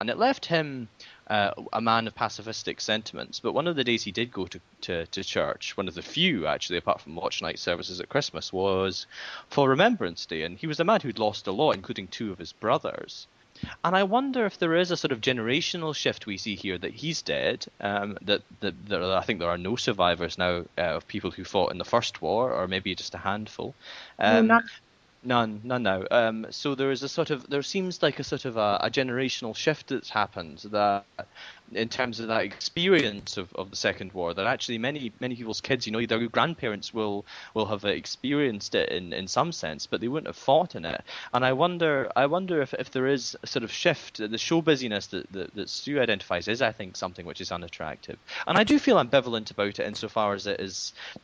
And it left him a man of pacifistic sentiments. But one of the days he did go to church, one of the few actually, apart from watch night services at Christmas, was for Remembrance Day. And he was a man who'd lost a lot, including two of his brothers. And I wonder if there is a sort of generational shift we see here, that he's dead, I think there are no survivors now of people who fought in the First War, or maybe just a handful. No, Um, not None now. So there seems like a sort of a generational shift that's happened, that in terms of that experience of the Second War, that actually many people's kids, their grandparents will have experienced it in some sense, but they wouldn't have fought in it. And I wonder if there is a sort of shift. The show busyness that Stu identifies is, I think, something which is unattractive. And I do feel ambivalent about it insofar as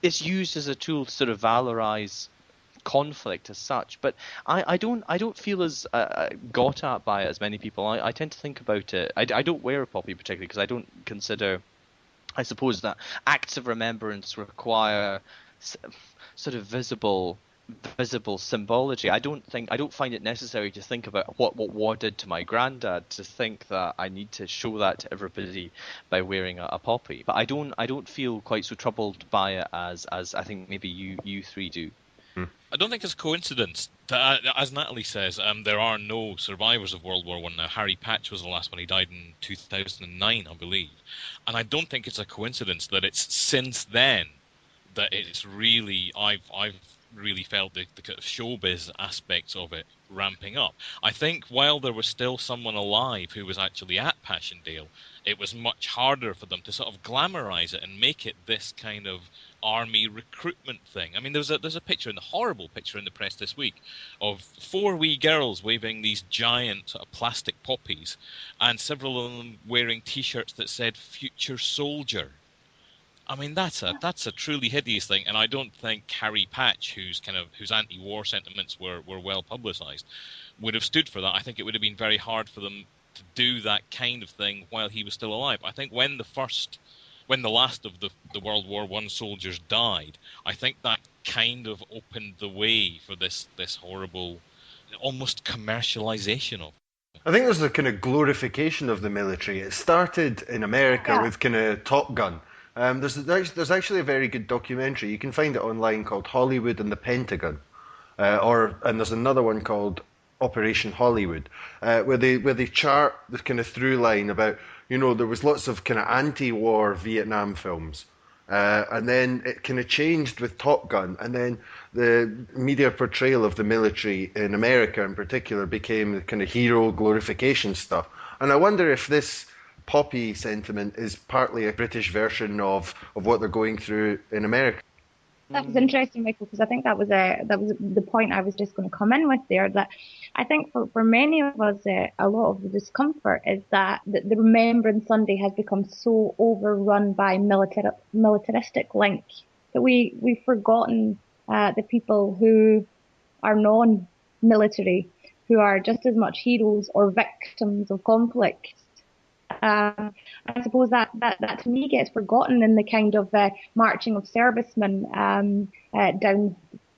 it's used as a tool to sort of valorize conflict as such, but I don't feel as got at by it as many people. I tend to think about it. I don't wear a poppy particularly because I don't consider. I suppose that acts of remembrance require sort of visible symbology. I don't find it necessary to think about what war did to my granddad, to think that I need to show that to everybody by wearing a poppy. But I don't feel quite so troubled by it as I think maybe you three do. I don't think it's a coincidence that, as Natalie says, there are no survivors of World War One now. Harry Patch was the last one. He died in 2009, I believe. And I don't think it's a coincidence that it's since then that it's really, I've really felt the kind of showbiz aspects of it ramping up. I think while there was still someone alive who was actually at Passchendaele, it was much harder for them to sort of glamorize it and make it this kind of army recruitment thing. I mean, there's a picture, a horrible picture in the press this week, of 4 wee girls waving these giant sort of plastic poppies, and several of them wearing T-shirts that said "Future Soldier." I mean, that's a truly hideous thing, and I don't think Harry Patch, whose anti-war sentiments were well publicised, would have stood for that. I think it would have been very hard for them to do that kind of thing while he was still alive. I think when the last of the World War One soldiers died, I think that kind of opened the way for this horrible, almost commercialisation of it. I think there's a kind of glorification of the military. It started in America with kind of Top Gun. There's actually a very good documentary. You can find it online called Hollywood and the Pentagon, and there's another one called Operation Hollywood, where they chart the kind of through line about, there was lots of kind of anti-war Vietnam films. And then it kind of changed with Top Gun, and then the media portrayal of the military in America in particular became the kind of hero glorification stuff. And I wonder if this poppy sentiment is partly a British version of what they're going through in America. That was interesting, Michael, because I think that was the point I was just going to come in with there. That I think for many of us, a lot of the discomfort is that the Remembrance Sunday has become so overrun by militaristic link that we've forgotten the people who are non-military, who are just as much heroes or victims of conflict. I suppose that to me gets forgotten in the kind of marching of servicemen down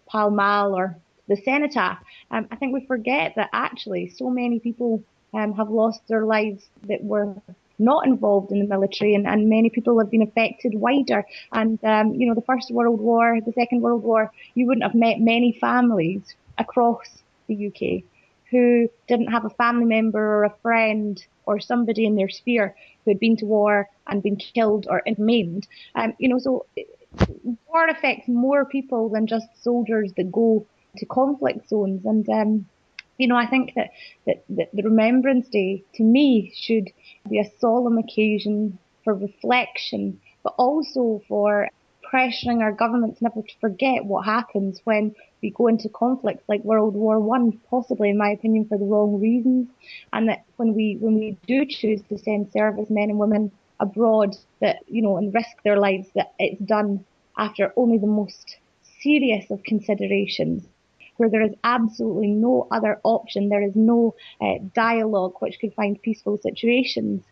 Pall Mall or the Cenotaph. I think we forget that actually so many people have lost their lives that were not involved in the military, and many people have been affected wider. And the First World War, the Second World War, you wouldn't have met many families across the UK who didn't have a family member or a friend or somebody in their sphere who had been to war and been killed or maimed. So war affects more people than just soldiers that go to conflict zones. And, I think that the Remembrance Day, to me, should be a solemn occasion for reflection, but also for pressuring our governments never to forget what happens when we go into conflicts like World War One, possibly, in my opinion, for the wrong reasons, and that when we do choose to send servicemen and women abroad, that and risk their lives, that it's done after only the most serious of considerations, where there is absolutely no other option. There is no dialogue which could find peaceful situations,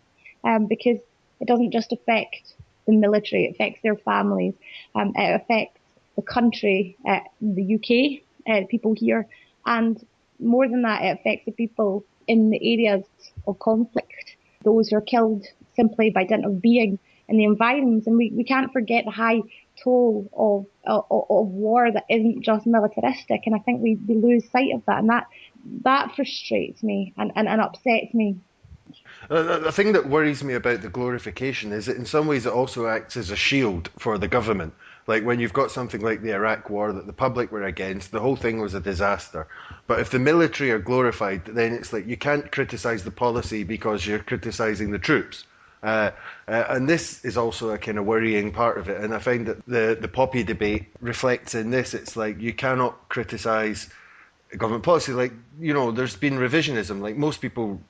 because it doesn't just affect the military, it affects their families, it affects the country, the UK, people here, and more than that, it affects the people in the areas of conflict. those who are killed simply by dint of being in the environs. And we can't forget the high toll of war that isn't just militaristic. And I think we lose sight of that. And that frustrates me and upsets me. The thing that worries me about the glorification is that in some ways it also acts as a shield for the government. Like when you've got something like the Iraq War that the public were against, the whole thing was a disaster. But if the military are glorified, then it's like you can't criticise the policy because you're criticising the troops. And this is also a kind of worrying part of it. And I find that the Poppy debate reflects in this. It's like you cannot criticise government policy. Like, there's been revisionism. Like most people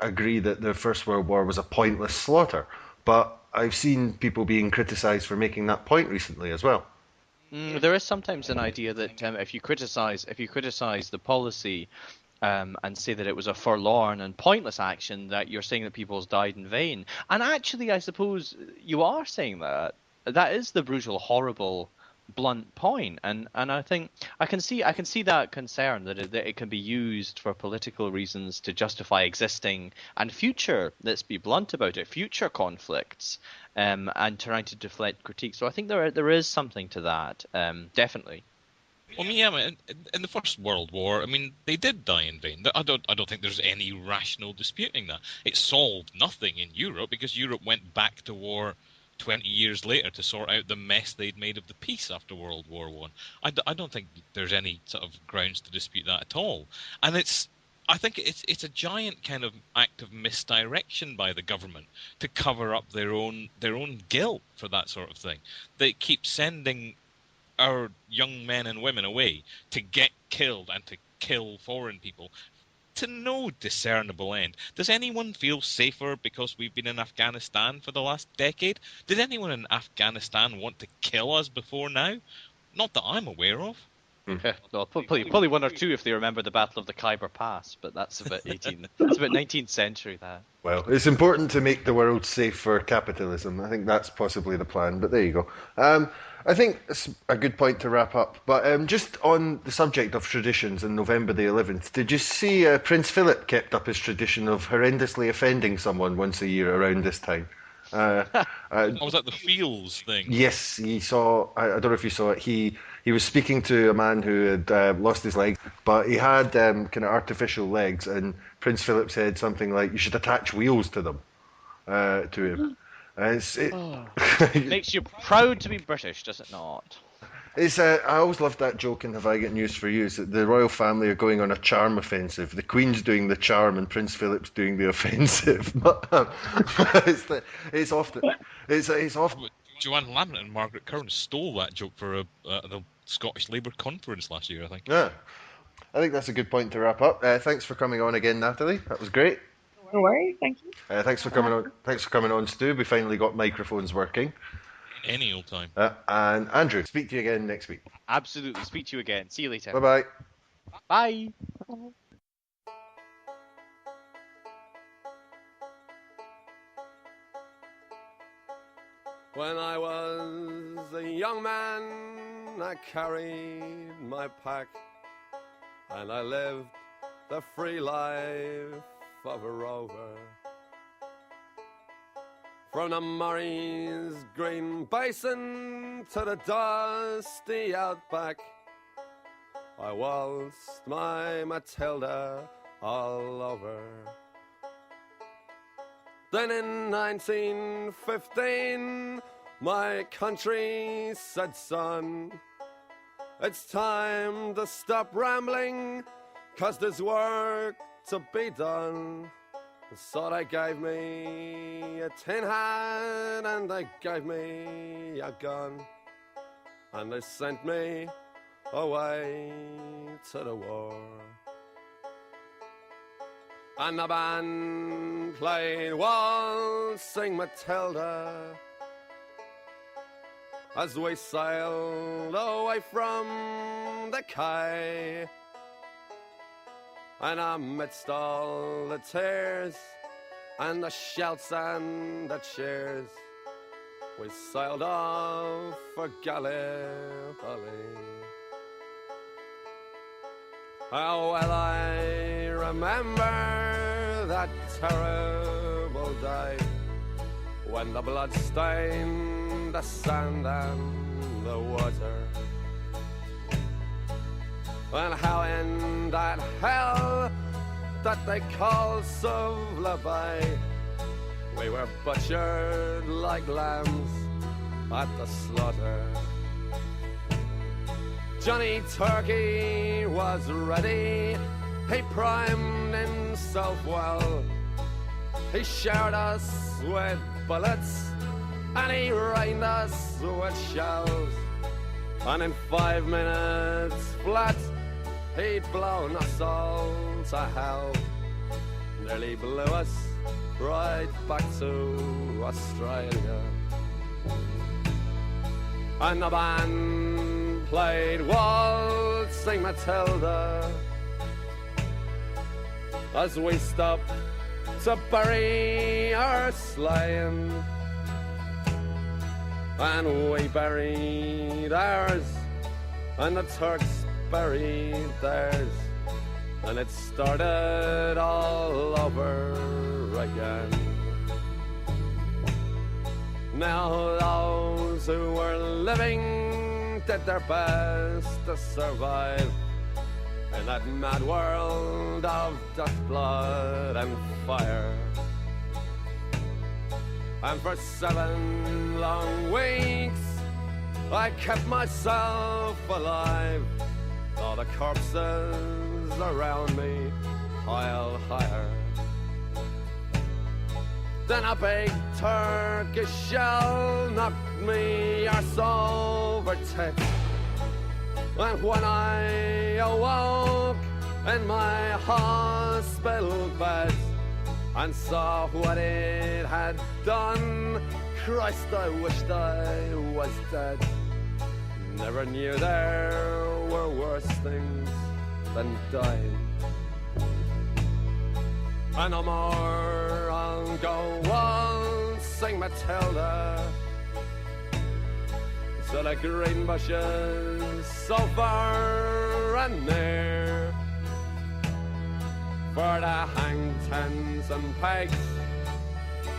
agree that the First World War was a pointless slaughter, but I've seen people being criticised for making that point recently as well. There is sometimes an idea that if you criticise the policy and say that it was a forlorn and pointless action, that you're saying that people's died in vain. And actually, I suppose you are saying that. That is the brutal, horrible, blunt point, and I think I can see that concern that it can be used for political reasons to justify existing and future, let's be blunt about it, future conflicts, and trying to deflect critique. So I think there is something to that, definitely. Well, in the First World War, they did die in vain. I don't think there's any rational disputing that. It solved nothing in Europe because Europe went back to war 20 years later to sort out the mess they'd made of the peace after World War I. I don't think there's any sort of grounds to dispute that at all. And I think it's a giant kind of act of misdirection by the government to cover up their own guilt for that sort of thing. They keep sending our young men and women away to get killed and to kill foreign people to no discernible end. Does anyone feel safer because we've been in Afghanistan for the last decade? Did anyone in Afghanistan want to kill us before now? Not that I'm aware of. Well, probably one or two if they remember the Battle of the Khyber Pass, but that's about 19th century. That. Well, it's important to make the world safe for capitalism. I think that's possibly the plan, but there you go. I think it's a good point to wrap up. But just on the subject of traditions on November the 11th, did you see Prince Philip kept up his tradition of horrendously offending someone once a year around this time? Was that the Fields thing? Yes, he saw. I don't know if you saw it. He was speaking to a man who had lost his legs, but he had kind of artificial legs, and Prince Philip said something like, "You should attach wheels to them," to him. It makes you proud to be British, does it not? I always loved that joke in Have I Got News for You, is that the royal family are going on a charm offensive. The Queen's doing the charm and Prince Philip's doing the offensive. But it's often... Johann Lamont and Margaret Curran stole that joke for the Scottish Labour conference last year, I think. Yeah. I think that's a good point to wrap up. Thanks for coming on again, Natalie. That was great. No worries, thank you. Thanks for coming on. Thanks for coming on, Stu. We finally got microphones working. Any old time. And Andrew, speak to you again next week. Absolutely. Speak to you again. See you later. Bye-bye. Bye. When I was a young man, I carried my pack, and I lived the free life of a rover. From the Murray's green basin to the dusty outback, I waltzed my Matilda all over. Then in 1915, my country said, "Son, it's time to stop rambling, 'cause there's work to be done." So they gave me a tin hat and they gave me a gun, and they sent me away to the war. And the band played Waltzing Matilda as we sailed away from the quay. And amidst all the tears and the shouts and the cheers, we sailed off for Gallipoli. Oh, well, I remember that terrible day when the blood stained the sand and the water. And how in that hell that they call Suvla Bay, we were butchered like lambs at the slaughter. Johnny Turkey was ready, he primed himself well. He showered us with bullets and he rained us with shells. And in 5 minutes flat, he'd blown us all to hell. Nearly blew us right back to Australia. And the band played Waltzing Matilda as we stopped to bury our slain. And we buried ours, and the Turks buried theirs, and it started all over again. Now those who were living did their best to survive in that mad world of dust, blood and fire. And for 7 long weeks I kept myself alive, all the corpses around me piled higher. Then a big Turkish shell knocked me arse over tits, and when I awoke in my hospital bed and saw what it had done, Christ, I wished I was dead. Never knew there were worse things than dying. And no more I'll go waltzing Matilda to the green bushes so far and near. For the hang tens and pegs,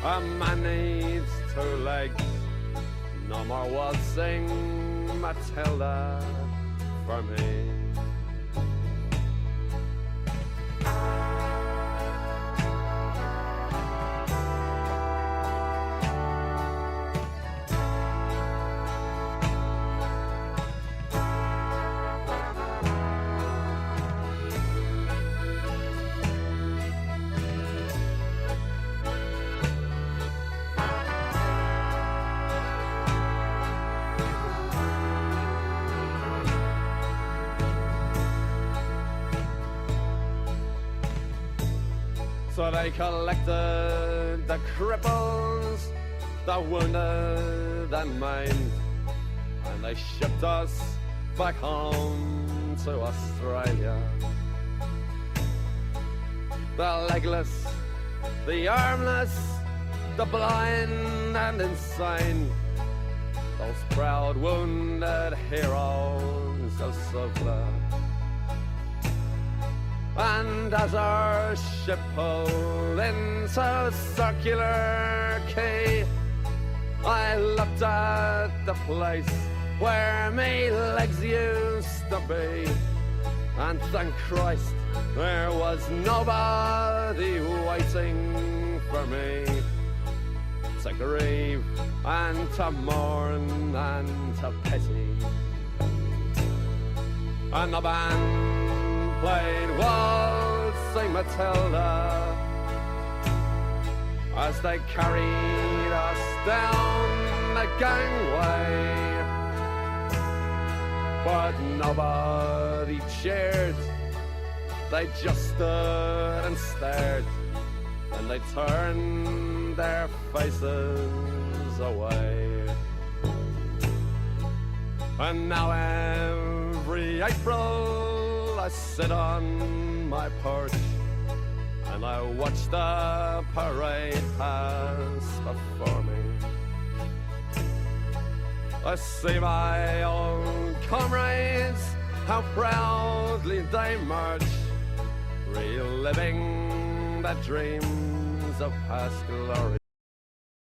a man needs 2 legs. No more waltzing Matilda for me. So they collected the cripples, the wounded and maimed, and they shipped us back home to Australia. The legless, the armless, the blind and insane, those proud wounded heroes of Suvla. And as our ship pulled into Circular Quay, I looked at the place where me legs used to be, and thank Christ there was nobody waiting for me to grieve and to mourn and to pity. And the band played Waltzing Matilda as they carried us down the gangway, but nobody cheered. They just stood and stared, and they turned their faces away. And now every April I sit on my porch and I watch the parade pass before me. I see my old comrades, how proudly they march, reliving the dreams of past glory.